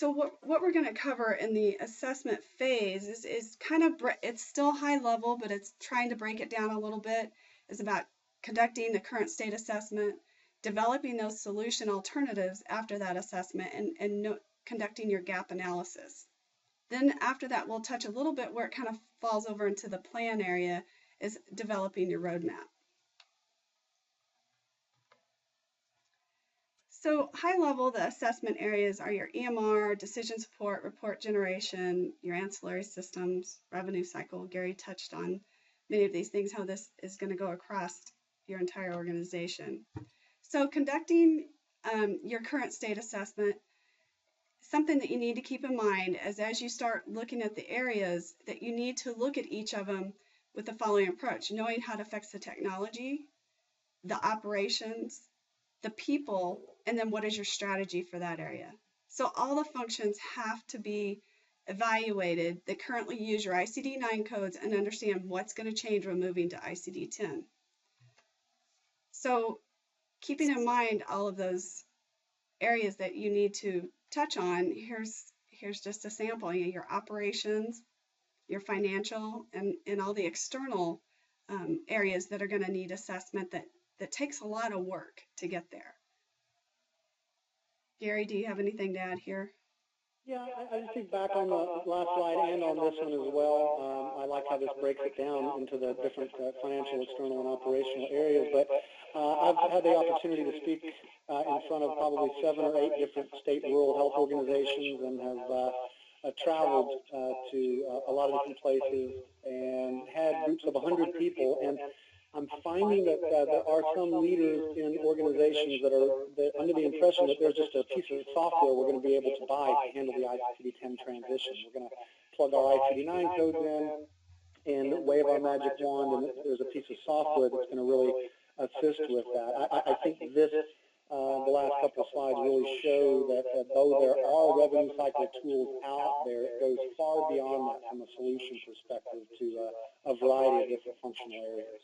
So what we're going to cover in the assessment phase is kind of, it's still high level, but it's trying to break it down a little bit. It's about conducting the current state assessment, developing those solution alternatives after that assessment, and conducting your gap analysis. Then after that, we'll touch a little bit where it kind of falls over into the plan area, is developing your roadmap. So high level, the assessment areas are your EMR, decision support, report generation, your ancillary systems, revenue cycle. Gary touched on many of these things, how this is going to go across your entire organization. So conducting your current state assessment, something that you need to keep in mind is as you start looking at the areas that you need to look at each of them with the following approach: knowing how it affects the technology, the operations, the people, and then what is your strategy for that area. So all the functions have to be evaluated that currently use your ICD-9 codes and understand what's going to change when moving to ICD-10. So keeping in mind all of those areas that you need to touch on, here's just a sample. Your operations, your financial, and all the external areas that are going to need assessment that takes a lot of work to get there. Gary, do you have anything to add here? Yeah, I just think back on the last slide and on this one as well. I like how this breaks it down into the different financial, external, and operational areas. But I've had the opportunity to speak in front of probably 7 or 8 different state rural health organizations, and have traveled to a lot of different places and had groups of 100 people. And I'm finding that there are some leaders in organizations that are under the impression that there's just a piece of software we're going to be able to buy to handle the ICD-10 transition. We're going to plug our ICD-9 codes in and wave our magic wand, and there's a piece of software that's going to really assist with that. I think this, the last couple of slides really show that though there are revenue cycle tools out there, it goes far beyond that from a solution perspective to a variety of different functional areas.